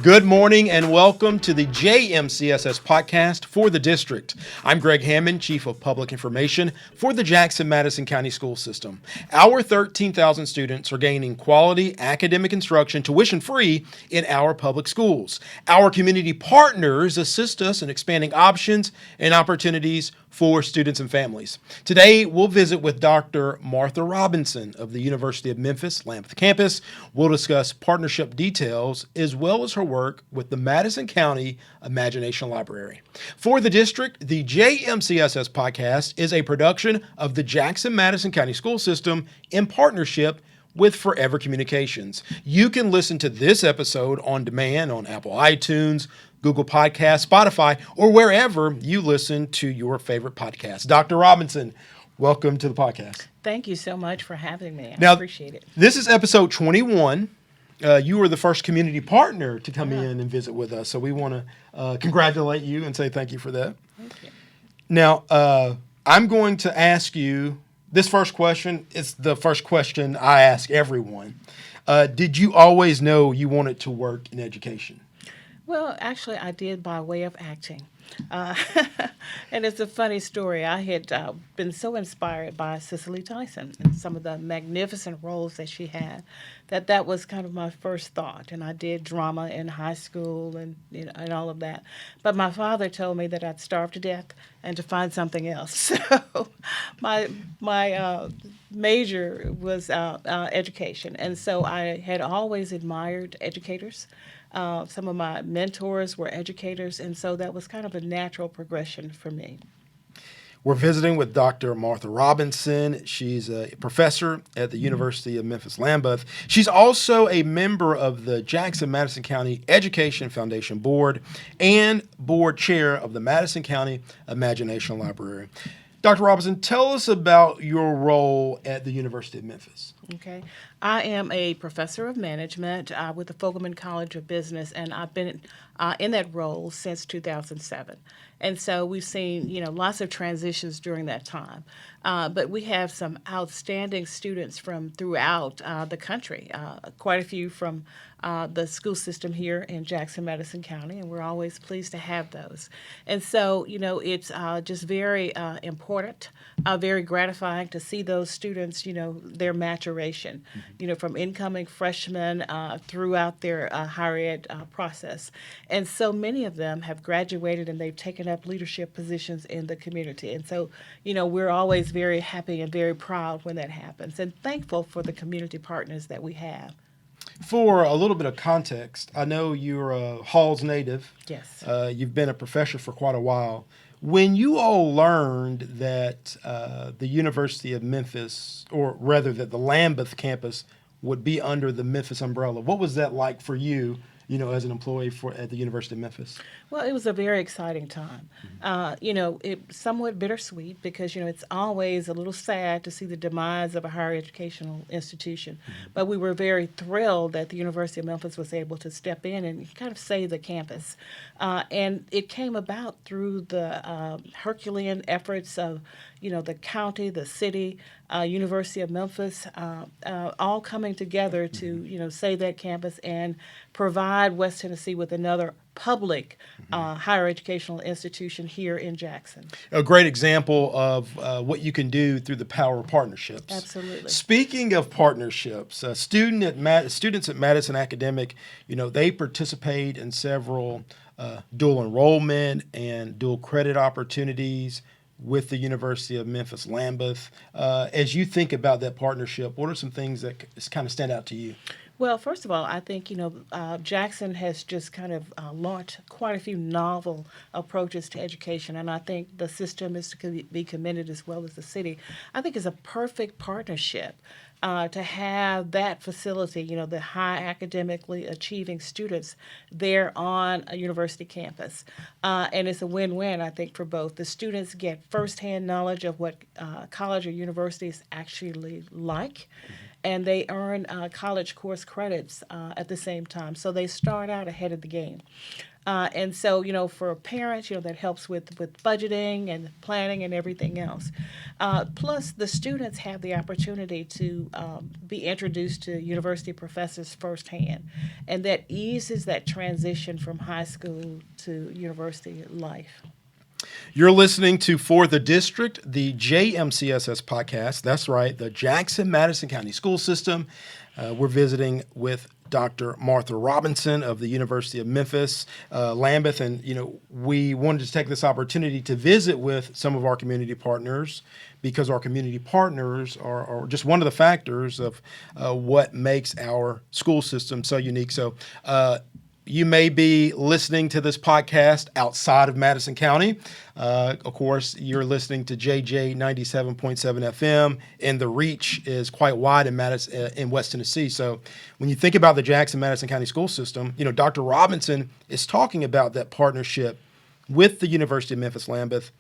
Good morning and welcome to the JMCSS podcast for the district. I'm Greg Hammond, Chief of Public Information for the Jackson-Madison County School System. Our 13,000 students are gaining quality academic instruction tuition-free in our public schools. Our community partners assist us in expanding options and opportunities for students and families. Today, we'll visit with Dr. Martha Robinson of the University of Memphis, Lambuth campus. We'll discuss partnership details as well as her work with the Madison County Imagination Library. For the district, the JMCSS podcast is a production of the Jackson-Madison County School System in partnership with Forever Communications. You can listen to this episode on demand on Apple iTunes, Google Podcasts, Spotify, or wherever you listen to your favorite podcast. Dr. Robinson, welcome to the podcast. Thank you so much for having me. Now, I appreciate it. This is episode 21. You were the first community partner to come in and visit with us, so we want to congratulate you and say thank you for that. Thank you. Now, I'm going to ask you this first question. It's the first question I ask everyone. Did you always know you wanted to work in education? Well, actually, I did by way of acting. And it's a funny story. I had been so inspired by Cicely Tyson and some of the magnificent roles that she had that was kind of my first thought. And I did drama in high school and and all of that. But my father told me that I'd starve to death and to find something else. So my major was education. And so I had always admired educators. Some of my mentors were educators, and so that was kind of a natural progression for me. We're visiting with Dr. Martha Robinson. She's a professor at the University of Memphis, Lambuth. She's also a member of the Jackson-Madison County Education Foundation Board and board chair of the Madison County Imagination Library. Dr. Robinson, tell us about your role at the University of Memphis. Okay. I am a professor of management with the Fogelman College of Business, and I've been in that role since 2007. And so we've seen, lots of transitions during that time. But we have some outstanding students from throughout the country, quite a few from the school system here in Jackson-Madison County, and we're always pleased to have those. And so, it's just very important, very gratifying to see those students, their maturation, from incoming freshmen throughout their higher ed process. And so many of them have graduated and they've taken up leadership positions in the community. And so, we're always very happy and very proud when that happens and thankful for the community partners that we have. For a little bit of context, I know you're a Halls native. Yes. You've been a professor for quite a while. When you all learned that the University of Memphis, or rather that the Lambuth campus would be under the Memphis umbrella, what was that like for you, as an employee at the University of Memphis? Well, it was a very exciting time. It's somewhat bittersweet because, it's always a little sad to see the demise of a higher educational institution. But we were very thrilled that the University of Memphis was able to step in and kind of save the campus. And it came about through the Herculean efforts of, the county, the city, University of Memphis, all coming together to, save that campus and provide West Tennessee with another public higher educational institution here in Jackson. A great example of what you can do through the power of partnerships. Absolutely. Speaking of partnerships, students at Madison Academic, they participate in several dual enrollment and dual credit opportunities with the University of Memphis Lambuth. As you think about that partnership, what are some things that kind of stand out to you? Well, first of all, I think, Jackson has just kind of launched quite a few novel approaches to education, and I think the system is to be commended as well as the city. I think it's a perfect partnership to have that facility, the high academically achieving students there on a university campus. And it's a win-win, I think, for both. The students get firsthand knowledge of what college or university is actually like. and they earn college course credits at the same time. So they start out ahead of the game. And so, for parents, that helps with budgeting and planning and everything else. Plus, the students have the opportunity to be introduced to university professors firsthand, and that eases that transition from high school to university life. You're listening to For the District, the JMCSS podcast. That's right, the Jackson-Madison County School System. We're visiting with Dr. Martha Robinson of the University of Memphis, Lambuth, and we wanted to take this opportunity to visit with some of our community partners because our community partners are just one of the factors of what makes our school system so unique. So you may be listening to this podcast outside of Madison County. Of course, you're listening to JJ 97.7 FM, and the reach is quite wide in West Tennessee. So when you think about the Jackson-Madison County school system, Dr. Robinson is talking about that partnership with the University of Memphis Lambuth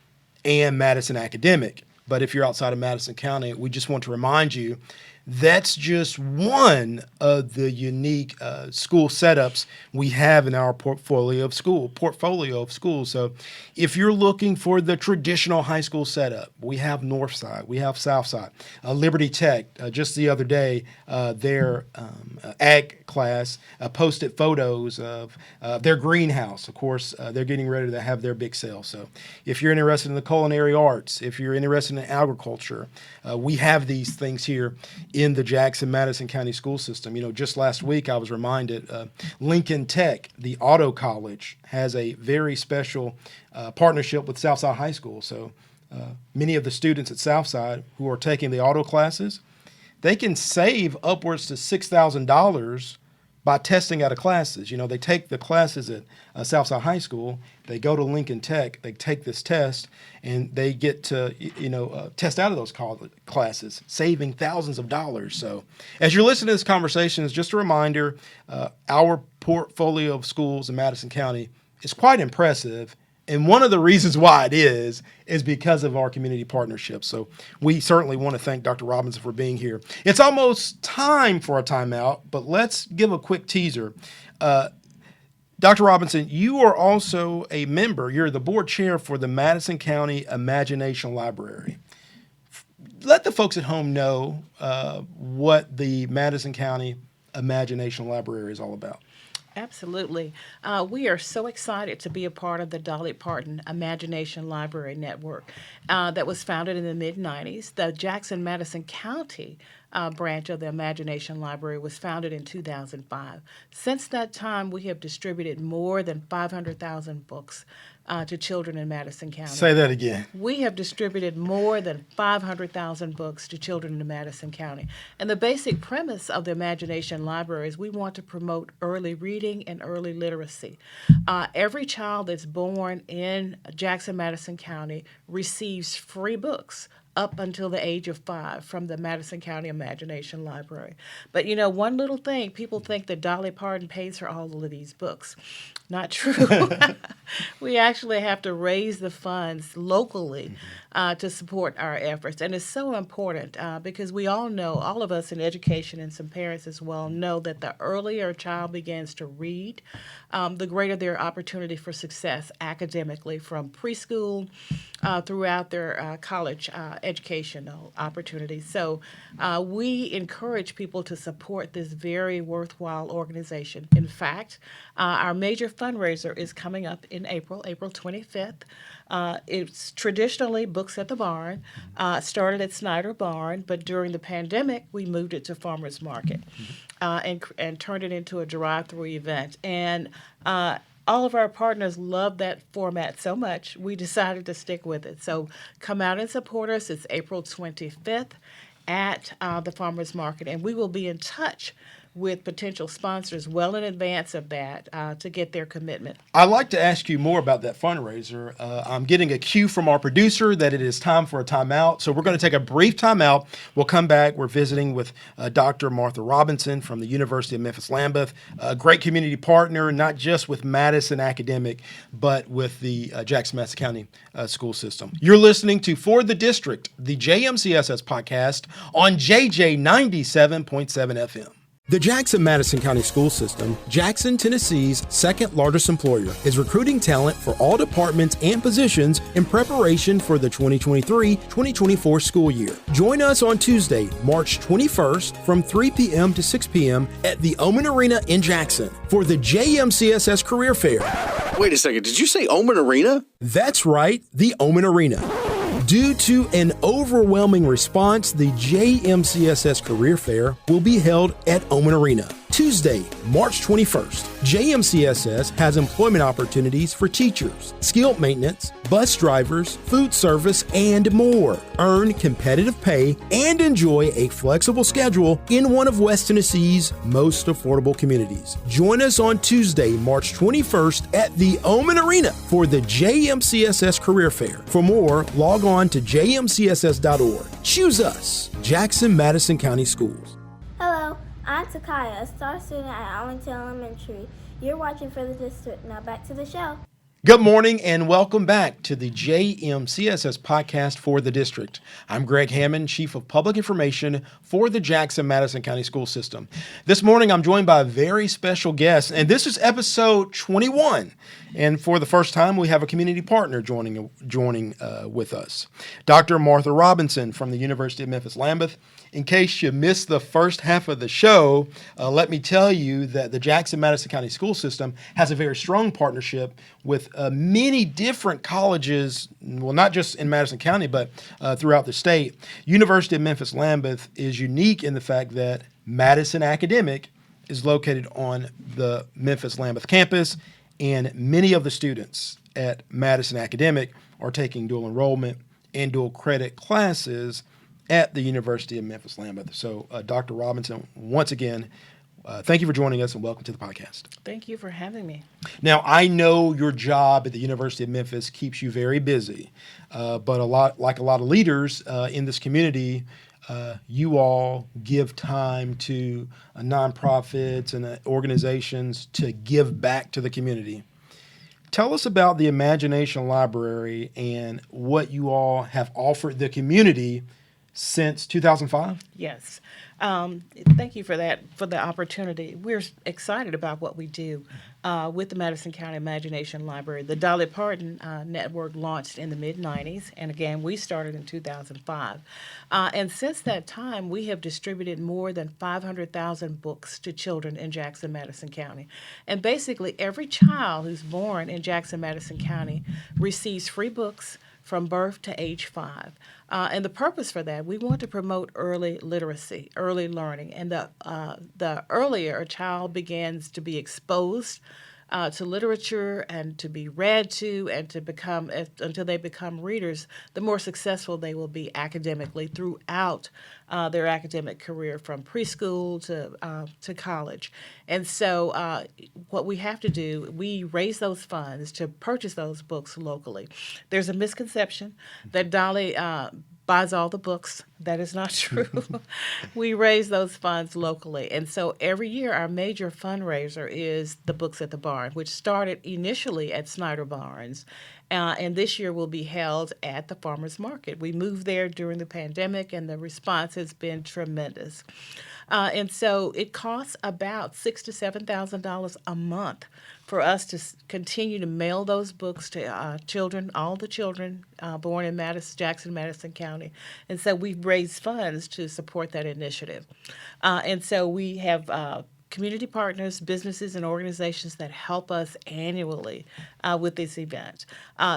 and Madison Academic. But if you're outside of Madison County, we just want to remind you that's just one of the unique school setups we have in our portfolio of schools. So if you're looking for the traditional high school setup, we have Northside, we have Southside, Liberty Tech. Just the other day, their ag class posted photos of their greenhouse. Of course, they're getting ready to have their big sale. So if you're interested in the culinary arts, if you're interested in agriculture, we have these things here in the Jackson-Madison County school system. Just last week I was reminded Lincoln Tech, the auto college, has a very special partnership with Southside High School. So many of the students at Southside who are taking the auto classes, they can save upwards to $6,000 by testing out of classes. They take the classes at Southside High School, they go to Lincoln Tech, they take this test, and they get to, test out of those classes, saving thousands of dollars. So as you're listening to this conversation, it's just a reminder, our portfolio of schools in Madison County is quite impressive. And one of the reasons why it is because of our community partnerships. So we certainly want to thank Dr. Robinson for being here. It's almost time for a timeout, but let's give a quick teaser. Dr. Robinson, you are also a member. You're the board chair for the Madison County Imagination Library. Let the folks at home know what the Madison County Imagination Library is all about. Absolutely. We are so excited to be a part of the Dolly Parton Imagination Library Network that was founded in the mid-90s. The Jackson-Madison County branch of the Imagination Library was founded in 2005. Since that time, we have distributed more than 500,000 books to children in Madison County. Say that again. We have distributed more than 500,000 books to children in Madison County. And the basic premise of the Imagination Library is we want to promote early reading and early literacy. Every child that's born in Jackson-Madison County receives free books up until the age of 5 from the Madison County Imagination Library. But one little thing, people think that Dolly Parton pays for all of these books. Not true. We actually have to raise the funds locally to support our efforts. And it's so important because we all know, all of us in education and some parents as well, know that the earlier a child begins to read, the greater their opportunity for success academically from preschool throughout their college educational opportunities. So we encourage people to support this very worthwhile organization. In fact, our major fundraiser is coming up in April 25th. It's traditionally Books at the Barn, started at Snyder Barn, but during the pandemic, we moved it to Farmers Market and turned it into a drive-through event. And all of our partners love that format so much, we decided to stick with it. So come out and support us. It's April 25th at the Farmers Market, and we will be in touch with potential sponsors well in advance of that to get their commitment. I'd like to ask you more about that fundraiser. I'm getting a cue from our producer that it is time for a timeout. So we're going to take a brief timeout. We'll come back. We're visiting with Dr. Martha Robinson from the University of Memphis Lambuth, a great community partner, not just with Madison Academic, but with the Jackson-Madison County school system. You're listening to For the District, the JMCSS podcast on JJ 97.7 FM. The Jackson-Madison County School System, Jackson, Tennessee's second largest employer, is recruiting talent for all departments and positions in preparation for the 2023-2024 school year. Join us on Tuesday, March 21st from 3 p.m. to 6 p.m. at the Oman Arena in Jackson for the JMCSS Career Fair. Wait a second, did you say Oman Arena? That's right, the Oman Arena. Due to an overwhelming response, the JMCSS Career Fair will be held at Oman Arena, Tuesday, March 21st. JMCSS has employment opportunities for teachers, skilled maintenance, bus drivers, food service, and more. Earn competitive pay and enjoy a flexible schedule in one of West Tennessee's most affordable communities. Join us on Tuesday, March 21st at the Oman Arena for the JMCSS Career Fair. For more, log on to jmcss.org. Choose us, Jackson-Madison County Schools. Hello, I'm Takaya, a star student at Arlington Elementary. You're watching For the District. Now back to the show. Good morning and welcome back to the JMCSS podcast for the district. I'm Greg Hammond, Chief of Public Information for the Jackson-Madison County School System. This morning I'm joined by a very special guest, and this is episode 21. And for the first time, we have a community partner joining with us. Dr. Martha Robinson from the University of Memphis Lambuth. In case you missed the first half of the show, let me tell you that the Jackson-Madison County School System has a very strong partnership with many different colleges, well, not just in Madison County, but throughout the state. University of Memphis Lambuth is unique in the fact that Madison Academic is located on the Memphis Lambuth campus, and many of the students at Madison Academic are taking dual enrollment and dual credit classes at the University of Memphis Lambuth. So, Dr. Robinson, once again, thank you for joining us and welcome to the podcast. Thank you for having me. Now, I know your job at the University of Memphis keeps you very busy, but a lot of leaders in this community, you all give time to nonprofits and organizations to give back to the community. Tell us about the Imagination Library and what you all have offered the community since 2005? Yes. Thank you for the opportunity. We're excited about what we do with the Madison County Imagination Library. The Dolly Parton Network launched in the mid-'90s, and again, we started in 2005. And since that time, we have distributed more than 500,000 books to children in Jackson-Madison County. And basically, every child who's born in Jackson-Madison County receives free books from birth to age 5. And the purpose for that, we want to promote early literacy, early learning. And the earlier a child begins to be exposed to literature and to be read to and to become, until they become readers, the more successful they will be academically throughout their academic career, from preschool to college. And so what we have to do, we raise those funds to purchase those books locally. There's a misconception that Dolly buys all the books. That is not true. We raise those funds locally. And so every year our major fundraiser is the Books at the Barn, which started initially at Snyder Barnes. And this year will be held at the Farmers Market. We moved there during the pandemic, and the response has been tremendous. And so it costs about $6,000 to $7,000 a month for us to continue to mail those books to children, all the children born in Jackson-Madison County. And so we've raised funds to support that initiative. And so we have community partners, businesses, and organizations that help us annually with this event.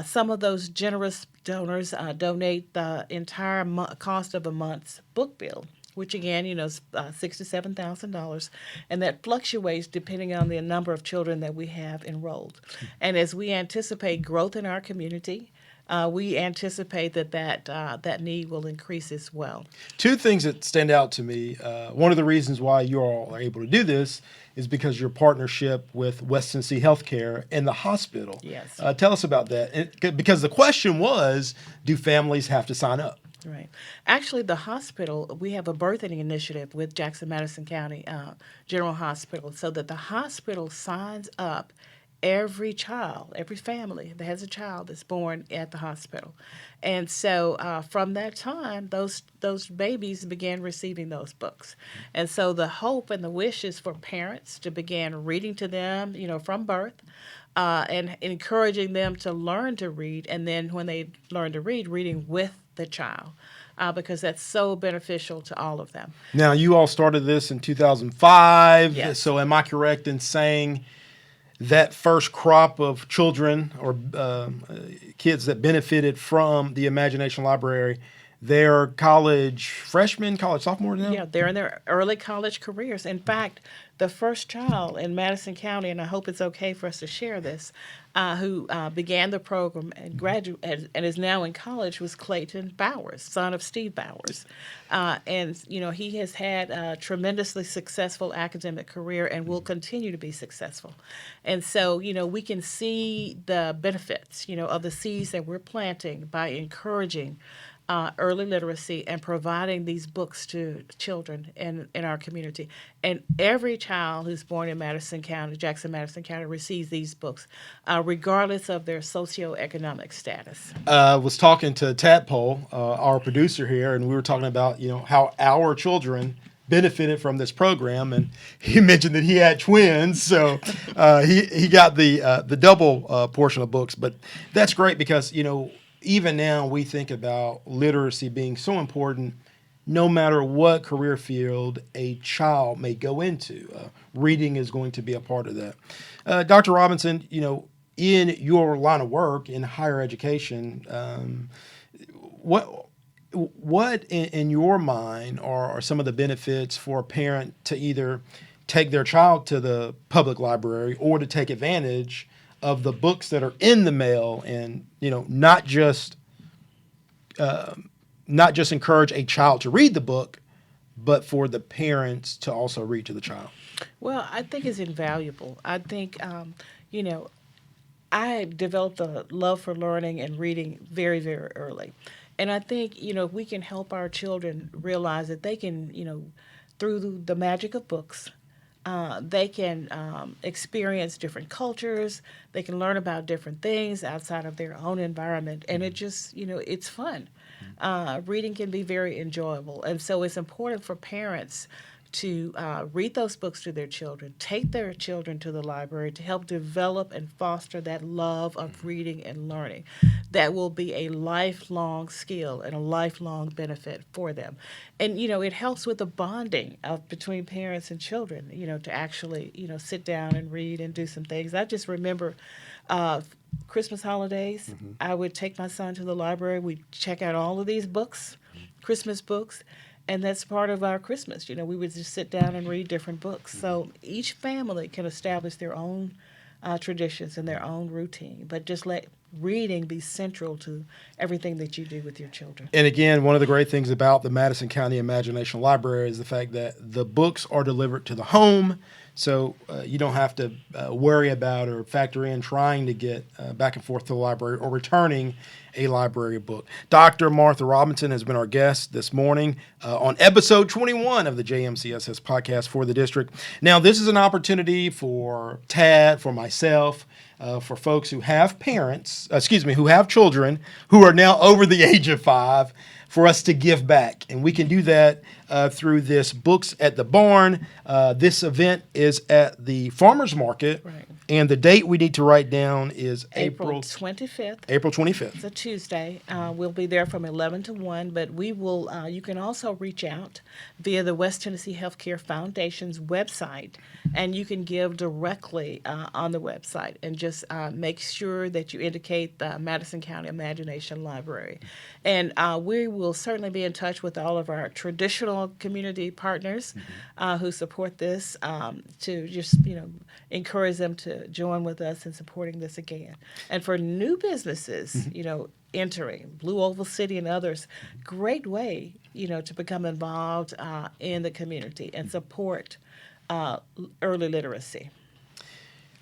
Some of those generous donors donate the entire cost of a month's book bill, which again, is $6,000 to $7,000, and that fluctuates depending on the number of children that we have enrolled. And as we anticipate growth in our community, we anticipate that need will increase as well. Two things that stand out to me. One of the reasons why you all are able to do this is because your partnership with West Tennessee Healthcare and the hospital. Yes. Tell us about that. Because the question was, do families have to sign up? Right. Actually, the hospital, we have a birthing initiative with Jackson-Madison County General Hospital, so that the hospital signs up every child, every family that has a child that's born at the hospital. And so from that time, those babies began receiving those books. And so the hope and the wish is for parents to begin reading to them, from birth, and encouraging them to learn to read. And then when they learn to read, reading with the child. Because that's so beneficial to all of them. Now, you all started this in 2005. Yes. So am I correct in saying that first crop of children or kids that benefited from the Imagination Library, they're college freshmen, college sophomores now? Yeah, they're in their early college careers. In fact, the first child in Madison County, and I hope it's okay for us to share this, who began the program and and is now in college, was Clayton Bowers, son of Steve Bowers. And he has had a tremendously successful academic career and will continue to be successful. And so, we can see the benefits, of the seeds that we're planting by encouraging early literacy and providing these books to children in our community. And every child who's born in Madison County, Jackson-Madison County, receives these books, regardless of their socioeconomic status. I was talking to Tadpole, our producer here, and we were talking about, how our children benefited from this program, and he mentioned that he had twins, so he got the double portion of books. But that's great because, even now we think about literacy being so important no matter what career field a child may go into. Reading is going to be a part of that. Dr. Robinson, in your line of work in higher education, what in your mind are some of the benefits for a parent to either take their child to the public library or to take advantage of the books that are in the mail, and not just encourage a child to read the book, but for the parents to also read to the child? Well, I think it's invaluable. I think I developed a love for learning and reading very, very early, and I think if we can help our children realize that they can through the magic of books. They can experience different cultures. They can learn about different things outside of their own environment, and it just, it's fun. Reading can be very enjoyable, and so it's important for parents to read those books to their children, take their children to the library to help develop and foster that love of reading and learning. That will be a lifelong skill and a lifelong benefit for them. And, it helps with the bonding between parents and children, to actually, sit down and read and do some things. I just remember Christmas holidays, I would take my son to the library. We'd check out all of these books, Christmas books. And that's part of our Christmas. We would just sit down and read different books. So each family can establish their own traditions and their own routine, but just let reading be central to everything that you do with your children. And again, one of the great things about the Madison County Imagination Library is the fact that the books are delivered to the home, so you don't have to worry about or factor in trying to get back and forth to the library or returning a library book. Dr. Martha Robinson has been our guest this morning on episode 21 of the JMCSS podcast for the district. Now, this is an opportunity for Tad, for myself, for folks who have who have children who are now over the age of 5, for us to give back. And we can do that through this Books at the Barn. This event is at the Farmers Market. Right. And the date we need to write down is April 25th. April 25th. It's a Tuesday. We'll be there from 11 to 1, but we will. You can also reach out via the West Tennessee Healthcare Foundation's website, and you can give directly on the website, and just make sure that you indicate the Madison County Imagination Library. And we will certainly be in touch with all of our traditional community partners who support this, to just encourage them to to join with us in supporting this again. And for new businesses, entering Blue Oval City and others, great way, to become involved in the community and support early literacy.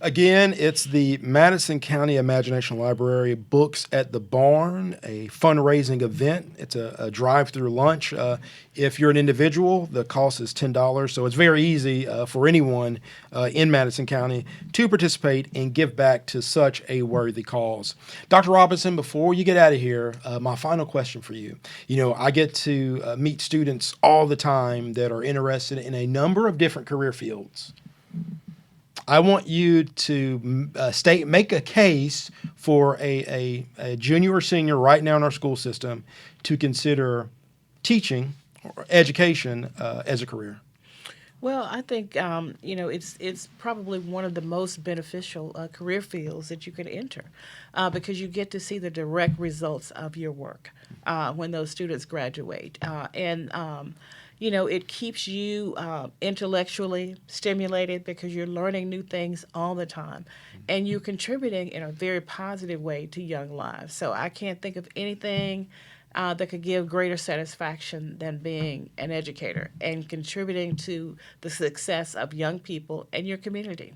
Again, it's the Madison County Imagination Library Books at the Barn, a fundraising event. It's a drive-through lunch. If you're an individual, the cost is $10, so it's very easy for anyone in Madison County to participate and give back to such a worthy cause. Dr. Robinson, before you get out of here, my final question for you. I get to meet students all the time that are interested in a number of different career fields. I want you to make a case for a junior or senior right now in our school system to consider teaching or education as a career. Well, I think it's probably one of the most beneficial career fields that you can enter because you get to see the direct results of your work when those students graduate, it keeps you intellectually stimulated because you're learning new things all the time, and you're contributing in a very positive way to young lives. So I can't think of anything that could give greater satisfaction than being an educator and contributing to the success of young people and your community.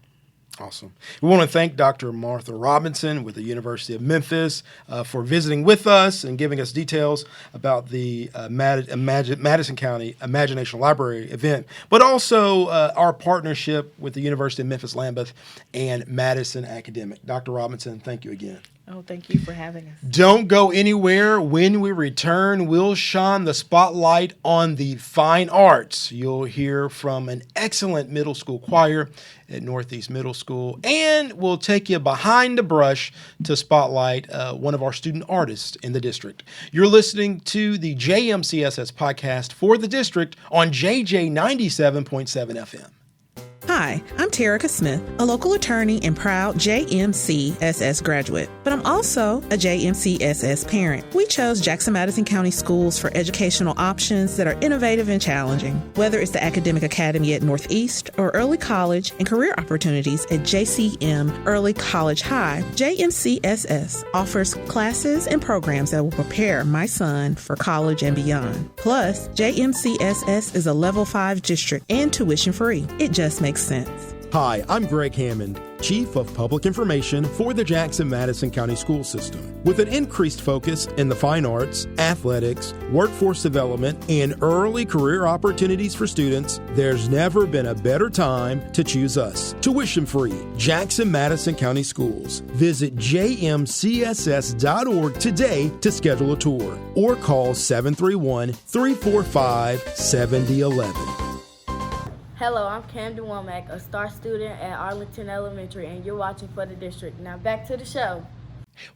Awesome. We want to thank Dr. Martha Robinson with the University of Memphis for visiting with us and giving us details about the Madison County Imagination Library event, but also our partnership with the University of Memphis Lambuth and Madison Academic. Dr. Robinson, thank you again. Oh, thank you for having us. Don't go anywhere. When we return, we'll shine the spotlight on the fine arts. You'll hear from an excellent middle school choir at Northeast Middle School, and we'll take you behind the brush to spotlight one of our student artists in the district. You're listening to the JMCSS podcast for the district on JJ 97.7 FM. Hi, I'm Terica Smith, a local attorney and proud JMCSS graduate, but I'm also a JMCSS parent. We chose Jackson Madison County Schools for educational options that are innovative and challenging. Whether it's the Academic Academy at Northeast or early college and career opportunities at JCM Early College High, JMCSS offers classes and programs that will prepare my son for college and beyond. Plus, JMCSS is a Level 5 district and tuition free. It just makes sense. Hi, I'm Greg Hammond, Chief of Public Information for the Jackson-Madison County School System. With an increased focus in the fine arts, athletics, workforce development, and early career opportunities for students, there's never been a better time to choose us. Tuition-free, Jackson-Madison County Schools. Visit jmcss.org today to schedule a tour or call 731-345-7011. Hello, I'm Camden Womack, a star student at Arlington Elementary, and you're watching For the District. Now back to the show.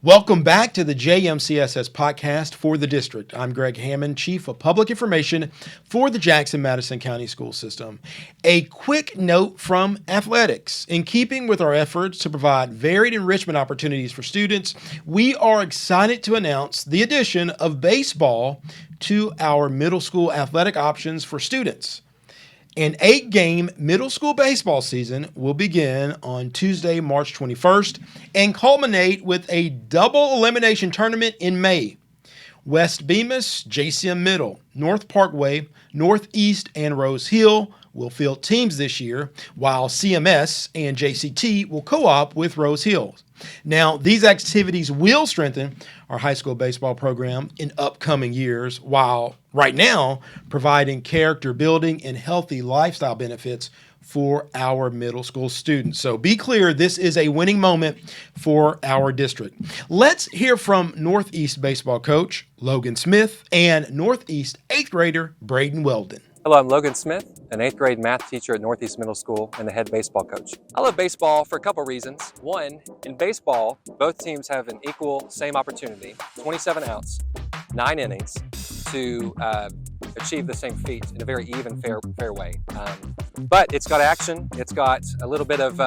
Welcome back to the JMCSS podcast for the district. I'm Greg Hammond, Chief of Public Information for the Jackson-Madison County School System. A quick note from athletics. In keeping with our efforts to provide varied enrichment opportunities for students, we are excited to announce the addition of baseball to our middle school athletic options for students. An 8-game middle school baseball season will begin on Tuesday, March 21st, and culminate with a double elimination tournament in May. West Bemis, JCM Middle, North Parkway, Northeast, and Rose Hill will field teams this year, while CMS and JCT will co-op with Rose Hill. Now, these activities will strengthen our high school baseball program in upcoming years, while right now providing character building and healthy lifestyle benefits for our middle school students. So be clear, this is a winning moment for our district. Let's hear from Northeast baseball coach Logan Smith and Northeast 8th grader Braden Weldon. Hello, I'm Logan Smith, an 8th grade math teacher at Northeast Middle School and the head baseball coach. I love baseball for a couple reasons. One, in baseball, both teams have an equal, same opportunity, 27 outs, 9 innings, to achieve the same feat in a very even, fair way. But it's got action, it's got a little bit of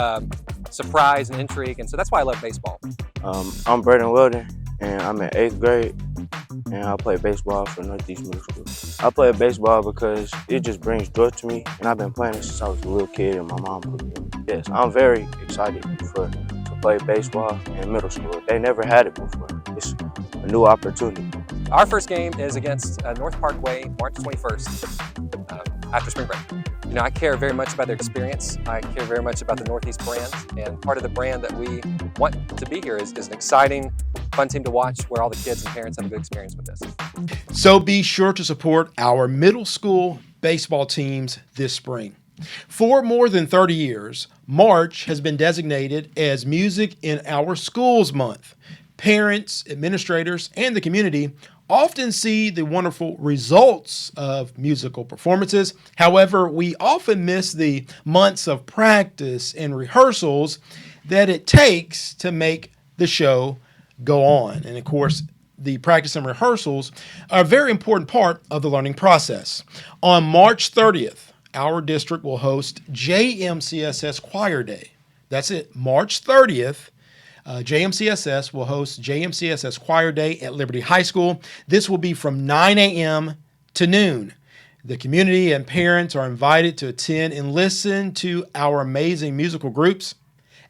surprise and intrigue, and so that's why I love baseball. I'm Braden Weldon, and I'm in 8th grade, and I play baseball for Northeast Middle School. I play baseball because it just brings joy to me, and I've been playing it since I was a little kid, and my mom put me in. Yes, I'm very excited to play baseball in middle school. They never had it before. It's a new opportunity. Our first game is against North Parkway, March 21st, after spring break. You know, I care very much about their experience. I care very much about the Northeast brand, and part of the brand that we want to be here is an exciting, fun team to watch where all the kids and parents have a good experience with this. So be sure to support our middle school baseball teams this spring. For more than 30 years, March has been designated as Music in Our Schools Month. Parents, administrators, and the community often see the wonderful results of musical performances. However, we often miss the months of practice and rehearsals that it takes to make the show go on. And of course, the practice and rehearsals are a very important part of the learning process. On March 30th, our district will host JMCSS Choir Day. That's it, March 30th. JMCSS will host JMCSS Choir Day at Liberty High School. This will be from 9 a.m. to noon. The community and parents are invited to attend and listen to our amazing musical groups.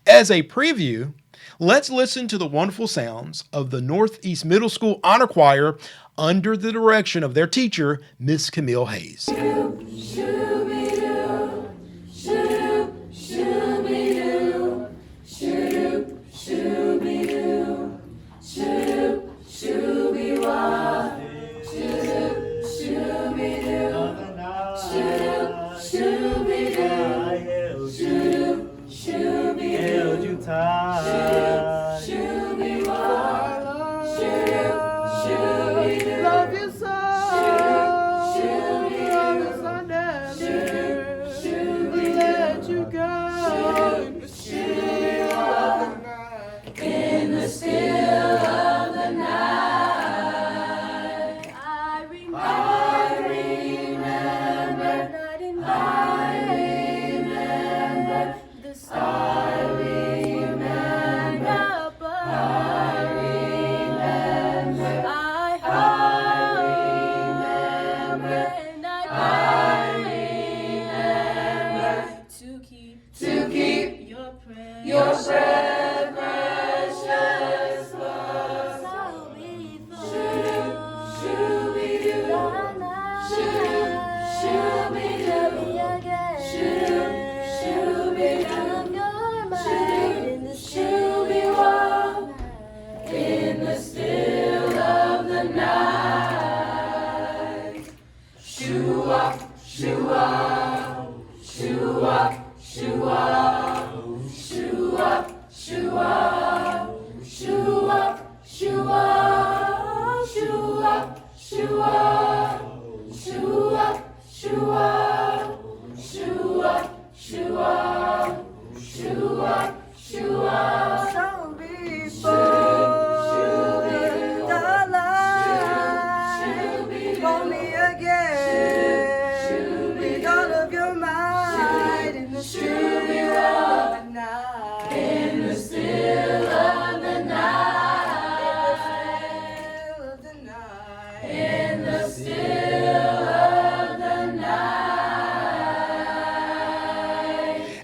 As a preview, let's listen to the wonderful sounds of the Northeast Middle School Honor Choir under the direction of their teacher, Miss Camille Hayes.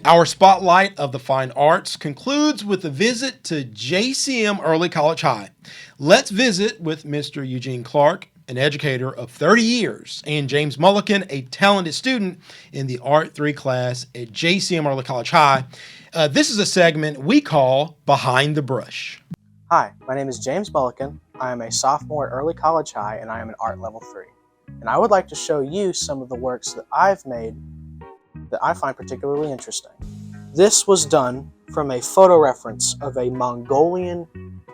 Our spotlight of the fine arts concludes with a visit to JCM Early College High. Let's visit with Mr. Eugene Clark, an educator of 30 years, and James Mulliken, a talented student in the Art 3 class at JCM Early College High. This is a segment we call Behind the Brush. Hi, my name is James Mulliken. I am a sophomore at Early College High, and I am an Art Level 3. And I would like to show you some of the works that I've made that I find particularly interesting. This was done from a photo reference of a Mongolian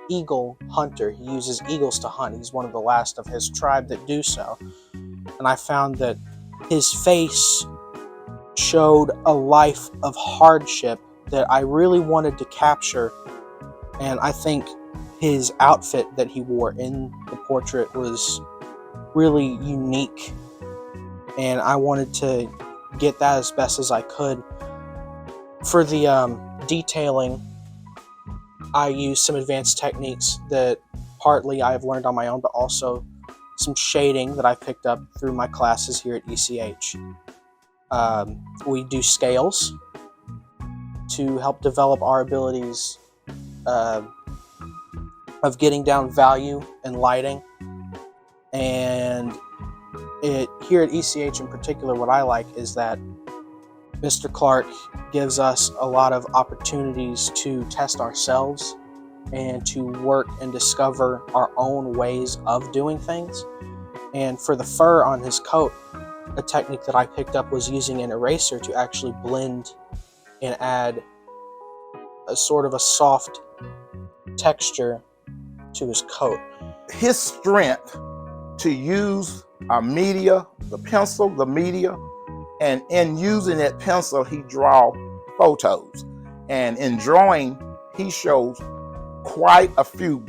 eagle hunter. He uses eagles to hunt. He's one of the last of his tribe that do so. And I found that his face showed a life of hardship that I really wanted to capture. And I think his outfit that he wore in the portrait was really unique. And I wanted to get that as best as I could. For the detailing, I used some advanced techniques that partly I've learned on my own, but also some shading that I picked up through my classes here at ECH. We do scales, to help develop our abilities of getting down value and lighting. And here at ECH in particular, what I like is that Mr. Clark gives us a lot of opportunities to test ourselves and to work and discover our own ways of doing things. And for the fur on his coat, a technique that I picked up was using an eraser to actually blend and add a sort of a soft texture to his coat. His strength to use our media, the pencil, the media, and in using that pencil, he draw photos. And in drawing, he shows quite a few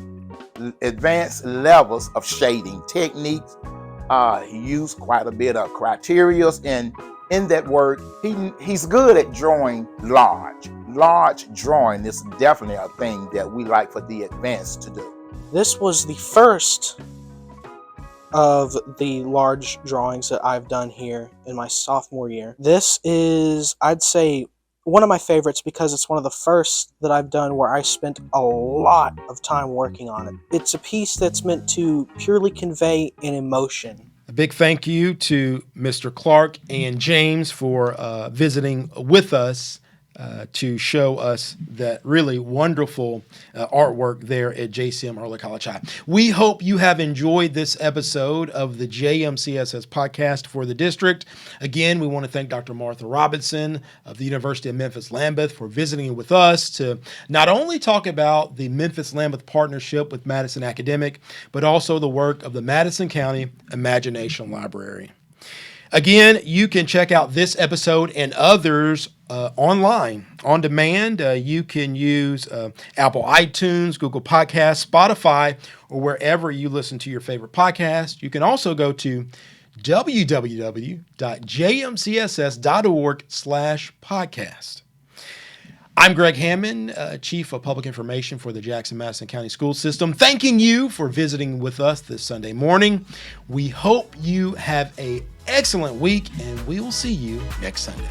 advanced levels of shading techniques. He used quite a bit of criteria, and in that work, he's good at drawing large. Large drawing is definitely a thing that we like for the advanced to do. This was the first of the large drawings that I've done here in my sophomore year. This is, I'd say, one of my favorites because it's one of the first that I've done where I spent a lot of time working on it. It's a piece that's meant to purely convey an emotion. A big thank you to Mr. Clark and James for visiting with us to show us that really wonderful artwork there at JCM Early College High. We hope you have enjoyed this episode of the JMCSS podcast for the district. Again, we want to thank Dr. Martha Robinson of the University of Memphis Lambuth for visiting with us to not only talk about the Memphis Lambuth partnership with Madison Academic, but also the work of the Madison County Imagination Library. Again, you can check out this episode and others online, on demand. You can use Apple iTunes, Google Podcasts, Spotify, or wherever you listen to your favorite podcast. You can also go to www.jmcss.org/podcast. I'm Greg Hammond, Chief of Public Information for the Jackson-Madison County School System, thanking you for visiting with us this Sunday morning. We hope you have an excellent week, and we will see you next Sunday.